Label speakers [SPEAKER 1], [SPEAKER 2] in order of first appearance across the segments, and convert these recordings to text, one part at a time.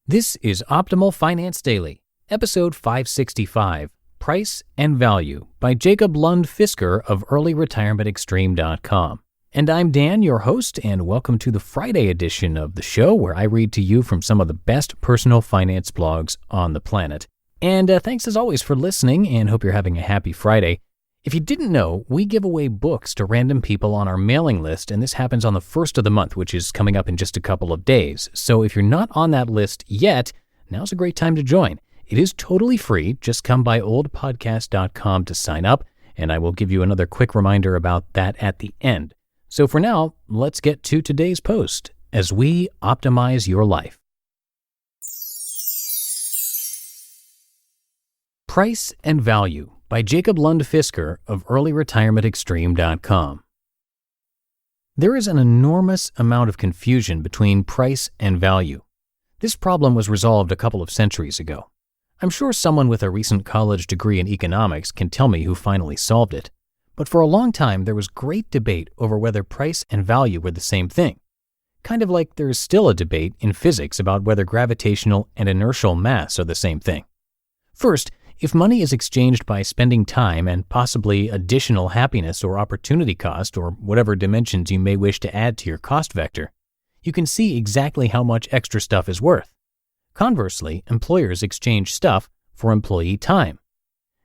[SPEAKER 1] This is Optimal Finance Daily, episode 565, Price and Value by Jacob Lund Fisker of earlyretirementextreme.com. And I'm Dan, your host, and welcome to the Friday edition of the show where I read to you from some of the best personal finance blogs on the planet. And thanks as always for listening, and hope you're having a happy Friday. If you didn't know, we give away books to random people on our mailing list, and this happens on the first of the month, which is coming up in just a couple of days. So if you're not on that list yet, now's a great time to join. It is totally free. Just come by oldpodcast.com to sign up, and I will give you another quick reminder about that at the end. So for now, let's get to today's post as we optimize your life. Price and Value by Jacob Lund Fisker of earlyretirementextreme.com. There is an enormous amount of confusion between price and value. This problem was resolved a couple of centuries ago. I'm sure someone with a recent college degree in economics can tell me who finally solved it. But for a long time, there was great debate over whether price and value were the same thing. Kind of like there is still a debate in physics about whether gravitational and inertial mass are the same thing. First, if money is exchanged by spending time and possibly additional happiness or opportunity cost or whatever dimensions you may wish to add to your cost vector, you can see exactly how much extra stuff is worth. Conversely, employers exchange stuff for employee time.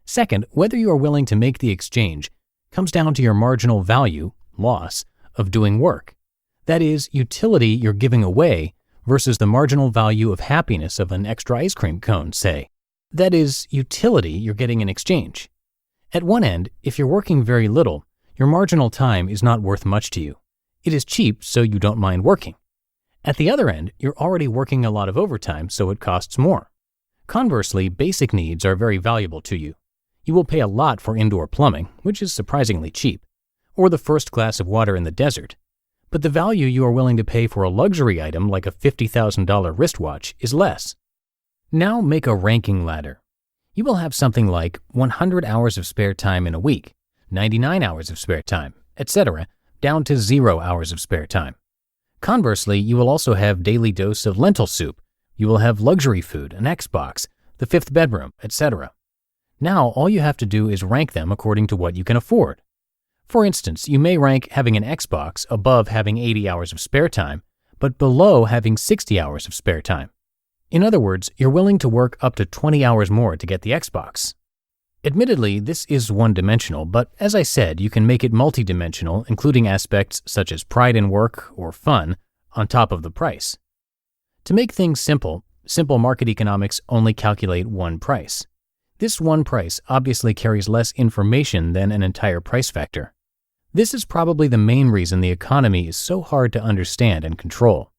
[SPEAKER 1] Second, whether you are willing to make the exchange comes down to your marginal value, loss, of doing work. That is, utility you're giving away versus the marginal value of happiness of an extra ice cream cone, say. That is, utility you're getting in exchange. At one end, if you're working very little, your marginal time is not worth much to you. It is cheap, so you don't mind working. At the other end, you're already working a lot of overtime, so it costs more. Conversely, basic needs are very valuable to you. You will pay a lot for indoor plumbing, which is surprisingly cheap, or the first glass of water in the desert. But the value you are willing to pay for a luxury item like a $50,000 wristwatch is less. Now make a ranking ladder. You will have something like 100 hours of spare time in a week, 99 hours of spare time, etc., down to 0 hours of spare time. Conversely, you will also have daily dose of lentil soup. You will have luxury food, an Xbox, the fifth bedroom, etc. Now all you have to do is rank them according to what you can afford. For instance, you may rank having an Xbox above having 80 hours of spare time, but below having 60 hours of spare time. In other words, you're willing to work up to 20 hours more to get the Xbox. Admittedly, this is one-dimensional, but as I said, you can make it multi-dimensional, including aspects such as pride in work or fun on top of the price. To make things simple market economics only calculate one price. This one price obviously carries less information than an entire price vector. This is probably the main reason the economy is so hard to understand and control.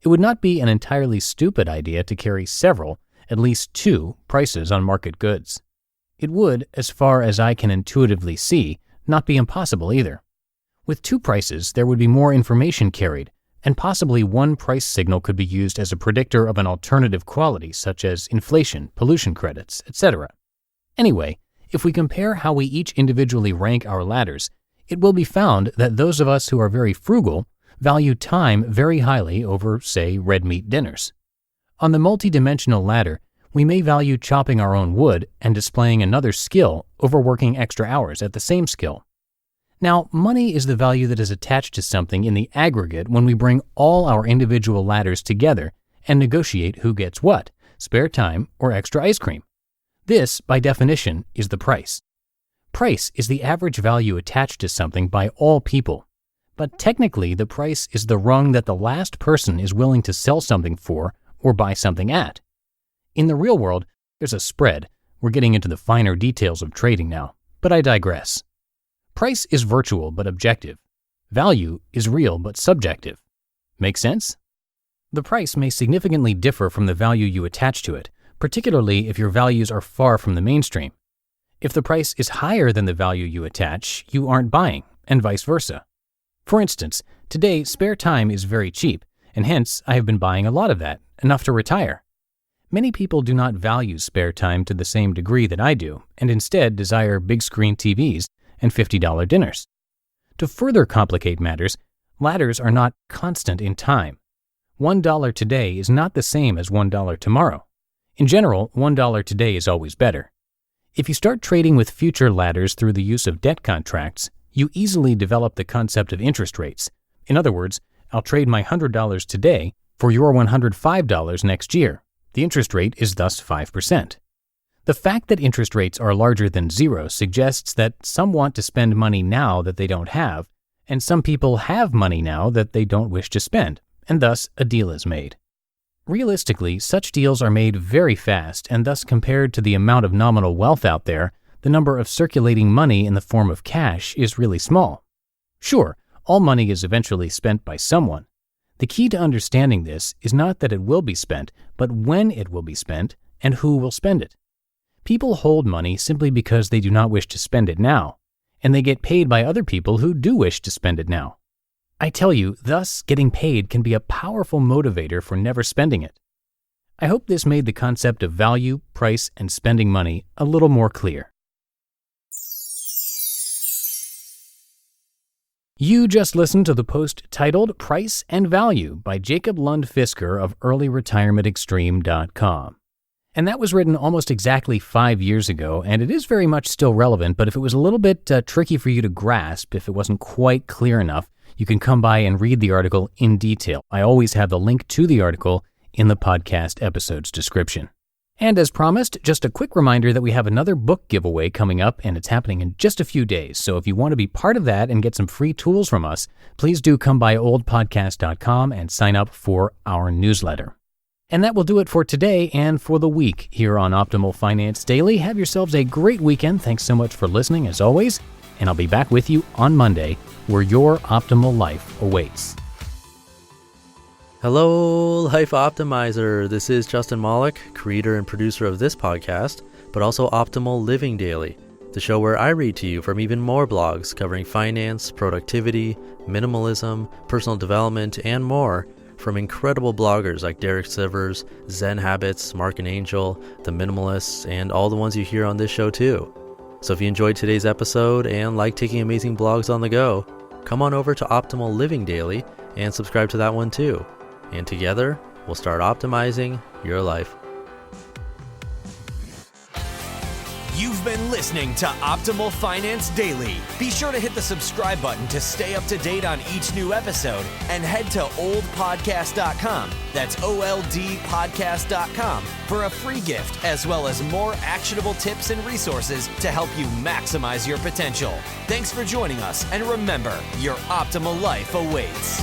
[SPEAKER 1] It would not be an entirely stupid idea to carry several, at least two, prices on market goods. It would, as far as I can intuitively see, not be impossible either. With two prices, there would be more information carried, and possibly one price signal could be used as a predictor of an alternative quality such as inflation, pollution credits, etc. Anyway, if we compare how we each individually rank our ladders, it will be found that those of us who are very frugal value time very highly over, say, red meat dinners. On the multidimensional ladder, we may value chopping our own wood and displaying another skill over working extra hours at the same skill. Now, money is the value that is attached to something in the aggregate when we bring all our individual ladders together and negotiate who gets what, spare time or extra ice cream. This, by definition, is the price. Price is the average value attached to something by all people. But technically, the price is the rung that the last person is willing to sell something for or buy something at. In the real world, there's a spread. We're getting into the finer details of trading now, but I digress. Price is virtual but objective. Value is real but subjective. Make sense? The price may significantly differ from the value you attach to it, particularly if your values are far from the mainstream. If the price is higher than the value you attach, you aren't buying, and vice versa. For instance, today spare time is very cheap, and hence I have been buying a lot of that, enough to retire. Many people do not value spare time to the same degree that I do, and instead desire big screen TVs and $50 dinners. To further complicate matters, ladders are not constant in time. $1 today is not the same as $1 tomorrow. In general, $1 today is always better. If you start trading with future ladders through the use of debt contracts, you easily develop the concept of interest rates. In other words, I'll trade my $100 today for your $105 next year. The interest rate is thus 5%. The fact that interest rates are larger than zero suggests that some want to spend money now that they don't have, and some people have money now that they don't wish to spend, and thus a deal is made. Realistically, such deals are made very fast, and thus compared to the amount of nominal wealth out there, the number of circulating money in the form of cash is really small. Sure, all money is eventually spent by someone. The key to understanding this is not that it will be spent, but when it will be spent and who will spend it. People hold money simply because they do not wish to spend it now, and they get paid by other people who do wish to spend it now. I tell you, thus, getting paid can be a powerful motivator for never spending it. I hope this made the concept of value, price, and spending money a little more clear. You just listened to the post titled Price and Value by Jacob Lund Fisker of earlyretirementextreme.com. And that was written almost exactly 5 years ago, and it is very much still relevant, but if it was a little bit tricky for you to grasp, if it wasn't quite clear enough, you can come by and read the article in detail. I always have the link to the article in the podcast episode's description. And as promised, just a quick reminder that we have another book giveaway coming up, and it's happening in just a few days. So if you want to be part of that and get some free tools from us, please do come by oldpodcast.com and sign up for our newsletter. And that will do it for today and for the week here on Optimal Finance Daily. Have yourselves a great weekend. Thanks so much for listening, as always. And I'll be back with you on Monday, where your optimal life awaits.
[SPEAKER 2] Hello, Life Optimizer. This is Justin Malik, creator and producer of this podcast, but also Optimal Living Daily, the show where I read to you from even more blogs covering finance, productivity, minimalism, personal development, and more from incredible bloggers like Derek Sivers, Zen Habits, Mark and Angel, The Minimalists, and all the ones you hear on this show too. So if you enjoyed today's episode and like taking amazing blogs on the go, come on over to Optimal Living Daily and subscribe to that one too. And together, we'll start optimizing your life.
[SPEAKER 3] You've been listening to Optimal Finance Daily. Be sure to hit the subscribe button to stay up to date on each new episode and head to oldpodcast.com. That's OLDpodcast.com for a free gift as well as more actionable tips and resources to help you maximize your potential. Thanks for joining us, and remember, your optimal life awaits.